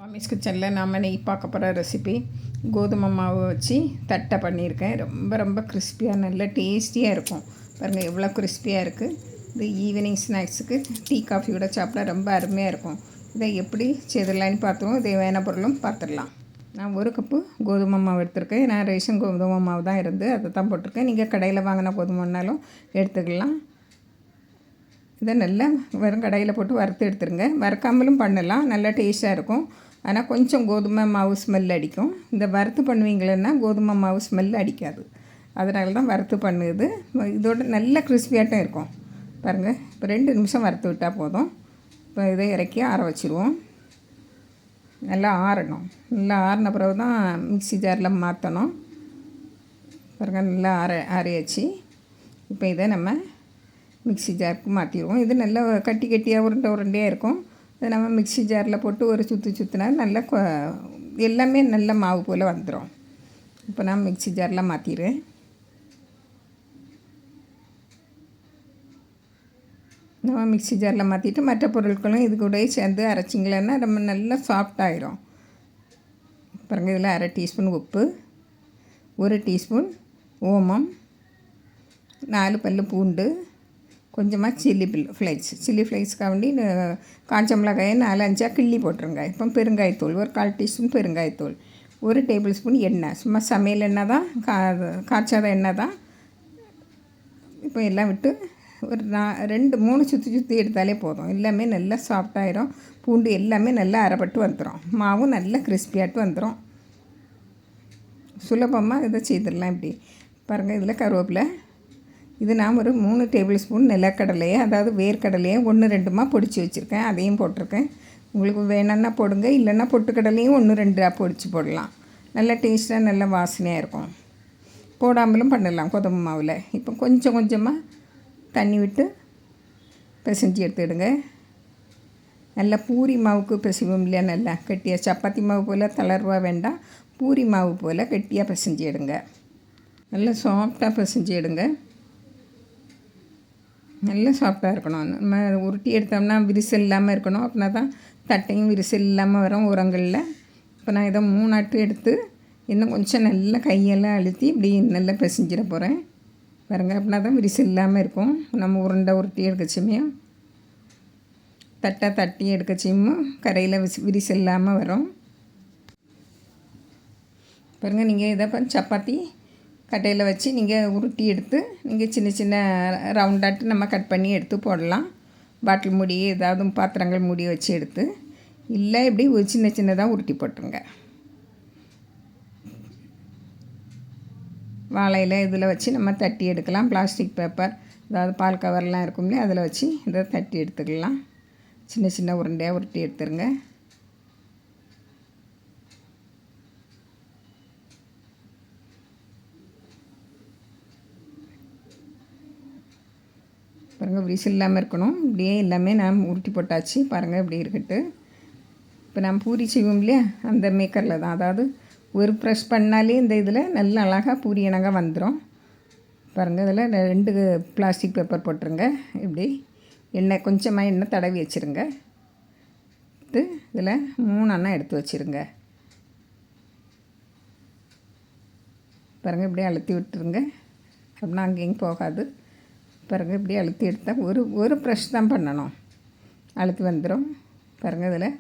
மாமிஸ் கிச்சனில் நாம் நெய் பார்க்க போகிற ரெசிபி கோதுமை மாவு வச்சு தட்டை பண்ணியிருக்கேன். ரொம்ப ரொம்ப கிறிஸ்பியாக நல்ல டேஸ்டியாக இருக்கும். பாருங்கள் எவ்வளோ கிறிஸ்பியாக இருக்குது. இது ஈவினிங் ஸ்நாக்ஸுக்கு டீ காஃபியோட சாப்பிட ரொம்ப அருமையாக இருக்கும். இதை எப்படி செய்திடலான்னு பார்த்துருவோம். தேவையான பொருளும் பார்த்துடலாம். நான் 1 கப்பு கோதுமை மாவு எடுத்திருக்கேன். நான் ரேஷன் கோதுமை மாவு தான் இருந்து அதை தான் போட்டிருக்கேன். நீங்கள் கடையில் வாங்கின கோதுமைனாலும் எடுத்துக்கலாம். இதை நல்லா வெறும் கடையில் போட்டு வறுத்து எடுத்துருங்க. வறுக்காமலும் பண்ணலாம், நல்லா டேஸ்ட்டாக இருக்கும். ஆனால் கொஞ்சம் கோதுமை மாவு ஸ்மெல் அடிக்கும். இந்த வறுத்து பண்ணுவீங்களன்னா கோதுமை மாவு ஸ்மெல் அடிக்காது. அதனால தான் வறுத்து பண்ணுது. இதோட நல்ல கிறிஸ்பியாட்டம் இருக்கும். பாருங்கள், இப்போ 2 நிமிஷம் வறுத்து விட்டால் போதும். இப்போ இதை இறக்கி ஆற வச்சுருவோம். நல்லா ஆறணும். நல்லா ஆறின பிறகு தான் மிக்ஸி ஜாரில் மாற்றணும். பாருங்கள், நல்லா ஆறியாச்சு. இப்போ இதை நம்ம மிக்ஸி ஜாருக்கு மாற்றிடுவோம். இது நல்லா கட்டியாக உருண்டையாக இருக்கும். அதை நம்ம மிக்ஸி ஜாரில் போட்டு ஒரு சுற்றினா நல்லா எல்லாமே நல்ல மாவு போல் வந்துடும். இப்போ நான் மிக்ஸி ஜாரில் மாற்றிடுறேன். நம்ம மிக்ஸி ஜாரில் மாற்றிட்டு மற்ற பொருட்களும் இது கூட சேர்ந்து அரைச்சிங்களன்னா நம்ம நல்லா சாஃப்டாகிடும். பாருங்கள், இதில் 1/2 டீஸ்பூன் உப்பு, 1 டீஸ்பூன் ஓமம், 4 பல் பூண்டு, கொஞ்சமாக சில்லி ஃப்ளேக்ஸ்க்காக வேண்டி காஞ்ச மிளகாயை 4-5 கிள்ளி போட்டுருங்க. இப்போ பெருங்காயத்தூள், ஒரு 1/4 டீஸ்பூன் பெருங்காயத்தூள், 1 டேபிள் ஸ்பூன் எண்ணெய், சும்மா சமையல் எண்ணெய் தான், காய்ச்சாத எண்ணெய் தான். இப்போ எல்லாம் விட்டு ஒரு 2-3 சுற்றி எடுத்தாலே போதும். எல்லாமே நல்லா சாஃப்டாகிடும். பூண்டு எல்லாமே நல்லா அரைப்பட்டு வந்துடும். மாவும் நல்லா கிறிஸ்பியாட்டு வந்துடும். சுலபமாக இதை செய்திடலாம். இப்படி பாருங்கள், இதில் கருவேப்பிலை, இது நான் ஒரு 3 டேபிள் ஸ்பூன் நிலக்கடலையை, அதாவது வேர்க்கடலையை 1-2 பொடிச்சு வச்சுருக்கேன். அதையும் போட்டிருக்கேன். உங்களுக்கு வேணும்னா போடுங்க, இல்லைன்னா பொட்டுக்கடலையும் 1-2 பொடிச்சு போடலாம். நல்ல டேஸ்ட்டாக நல்ல வாசனையாக இருக்கும். போடாமலும் பண்ணலாம் கோதுமை மாவில். இப்போ கொஞ்சம் கொஞ்சமாக தண்ணி விட்டு பிசைஞ்சு எடுத்துடுங்க. நல்லா பூரி மாவுக்கு பிசைவோம் இல்லையா, நல்லா கெட்டியாக சப்பாத்தி மாவு போல் தளர்வாக வேண்டாம், பூரி மாவு போல் கெட்டியாக பிசைஞ்சு எடுங்க. நல்லா சாஃப்டாக பிசைஞ்சு எடுங்க. நல்லா சாஃப்டாக இருக்கணும். நம்ம உருட்டி எடுத்தோம்னா விரிசல் இல்லாமல் இருக்கணும். அப்படின்னா தான் தட்டையும் விரிசல் இல்லாமல் வரும் உரங்களில். இப்போ நான் இதை 3 ஆட்டு எடுத்து இன்னும் கொஞ்சம் நல்லா கையெல்லாம் அழுத்தி இப்படி நல்லா பிசைஞ்சிட போகிறேன். பாருங்கள், அப்படின்னா தான் விரிசல் இல்லாமல் இருக்கும். நம்ம உருட்டி எடுக்கச்சுமே தட்டி எடுக்கச்சும் கரையில் விரிசல் இல்லாமல் வரும். பாருங்கள், நீங்கள் இதை சப்பாத்தி கட்டையில் வச்சு நீங்கள் உருட்டி எடுத்து நீங்கள் சின்ன சின்ன ரவுண்டாட்டு நம்ம கட் பண்ணி எடுத்து போடலாம். பாட்டில் மூடி, ஏதாவது பாத்திரங்கள் மூடி வச்சு எடுத்து, இல்லை இப்படி ஒரு சின்ன சின்னதாக உருட்டி போட்டுருங்க. வாழையில் இதில் வச்சு நம்ம தட்டி எடுக்கலாம். பிளாஸ்டிக் பேப்பர், அதாவது பால் கவர்லாம் இருக்கும் இல்லையா, அதில் வச்சு இதை தட்டி எடுத்துக்கலாம். சின்ன சின்ன உருண்டையாக உருட்டி எடுத்துருங்க. பாருங்கள், விரிசல் இல்லாமல் இருக்கணும். இப்படியே எல்லாமே நான் உருட்டி போட்டாச்சு. பாருங்கள், இப்படி இருக்கட்டு. இப்போ நான் பூரி செய்வோம் இல்லையா, அந்த மேக்கரில் தான், அதாவது ஒரு ப்ரெஷ் பண்ணாலே இந்த இதில் நல்ல அழகாக பூரி இணங்க வந்துடும். பாருங்கள், இதில் 2 பிளாஸ்டிக் பேப்பர் போட்டுருங்க. இப்படி எண்ணெய் கொஞ்சமாக எண்ணெய் தடவி வச்சுருங்க. இதில் 3 அண்ணா எடுத்து வச்சுருங்க. பாருங்கள், இப்படியே அழுத்தி விட்டுருங்க. அப்படின்னா அங்கேயும் போகாது. பாருங்கள், இப்படி அழுத்தி எடுத்தால் ஒரு ப்ரெஷ் தான் பண்ணணும், அழுத்தி வந்துடும். பாருங்கள், இதில்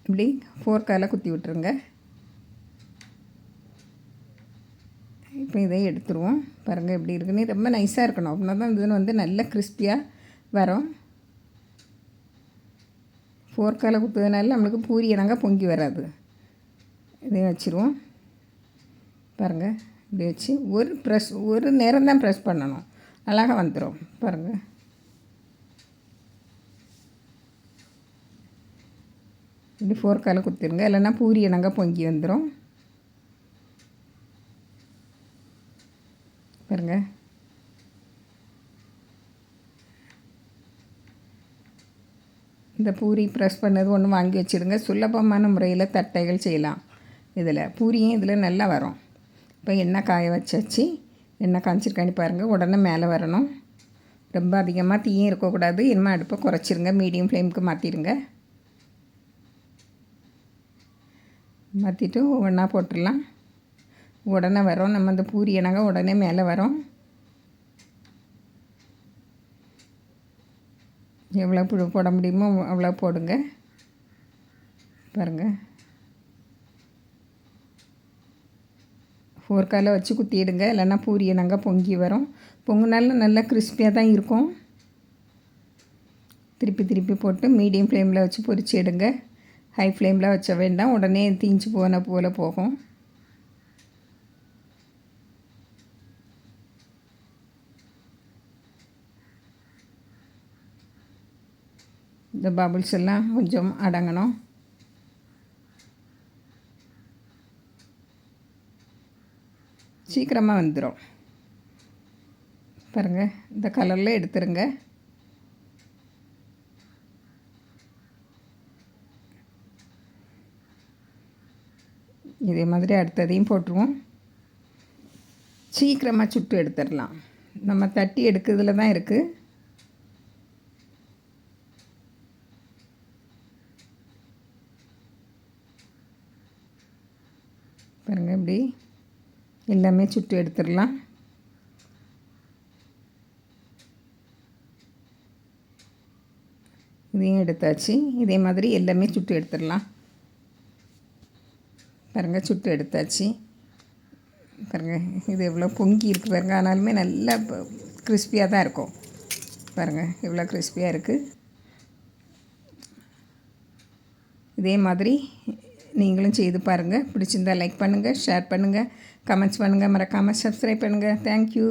இப்படி ஃபோர்க்கால் குத்தி விட்டுருங்க. இப்போ இதை எடுத்துருவோம். பாருங்கள், இப்படி இருக்குன்னு ரொம்ப நைஸாக இருக்கணும். அப்படின்னா தான் இது வந்து நல்ல கிறிஸ்பியாக வரும். ஃபோர்க்கால் குத்துறதுனால நம்மளுக்கு பூரி இணங்க பொங்கி வராது. இதையும் வச்சுருவோம். பாருங்கள், இப்படி வச்சு ஒரு நேரம் தான் ப்ரெஸ் பண்ணணும், அழகாக வந்துடும். பாருங்கள், இப்படி ஃபோர்க்கால் குத்திருங்க, இல்லைன்னா பூரி இணங்க பொங்கி வந்துடும். பாருங்கள், இந்த பூரி ப்ரெஸ் பண்ணது ஒன்று வாங்கி வச்சுடுங்க. சுலபமான முறையில் தட்டைகள் செய்யலாம். இதில் பூரியும் இதில் நல்லா வரும். இப்போ எண்ணெய் காய வச்சாச்சு. எண்ணெய் காய்ச்சிருக்காண்டி பாருங்கள், உடனே மேலே வரணும். ரொம்ப அதிகமாக தீயும் இருக்கக்கூடாது. இனிமேல் அடுப்பை குறைச்சிருங்க, மீடியம் ஃப்ளேமுக்கு மாற்றிடுங்க. மாற்றிட்டு ஒவ்வொன்றா போட்டுடலாம். உடனே வரும், நம்ம அந்த பூரி எண்ணங்க உடனே மேலே வரும். எவ்வளோ போட முடியுமோ அவ்வளோ போடுங்க. பாருங்கள், ஃபோர்க்கால் வச்சு குத்திடுங்க, இல்லைன்னா பூரி எண்ணங்க பொங்கி வரும். பொங்குனாலும் நல்லா கிறிஸ்பியாக தான் இருக்கும். திருப்பி திருப்பி போட்டு மீடியம் ஃப்ளேமில் வச்சு பொரிச்சு எடுங்க. ஹை ஃப்ளேமில் வச்ச வேண்டாம், உடனே தீஞ்சு போன போல் போகும். இந்த பபிள்ஸ் எல்லாம் கொஞ்சம் அடங்கணும். சீக்கிரமாக வந்துடும். பாருங்கள், இந்த கலரில் எடுத்துருங்க. இதே மாதிரி அடுத்ததையும் போட்டுருவோம். சீக்கிரமாக சுட்டு எடுத்துடலாம். நம்ம தட்டி எடுக்கிறதுல தான் இருக்குது. பாருங்கள், இப்படி எல்லாமே சுட்டு எடுத்துடலாம். இதையும் எடுத்தாச்சு. இதே மாதிரி எல்லாமே சுட்டு எடுத்துடலாம். பாருங்கள், சுட்டு எடுத்தாச்சு. பாருங்கள், இது எவ்வளோ பொங்கி இருக்குது பாருங்கள். ஆனாலுமே நல்லா கிறிஸ்பியாக தான் இருக்கும். பாருங்கள், எவ்வளோ கிறிஸ்பியாக இருக்குது. இதே மாதிரி நீங்களும் செய்து பாருங்கள். பிடிச்சிருந்தால் லைக் பண்ணுங்கள், ஷேர் பண்ணுங்கள், கமெண்ட்ஸ் பண்ணுங்கள், மறக்காமல் சப்ஸ்கிரைப் பண்ணுங்கள். தேங்க்யூ.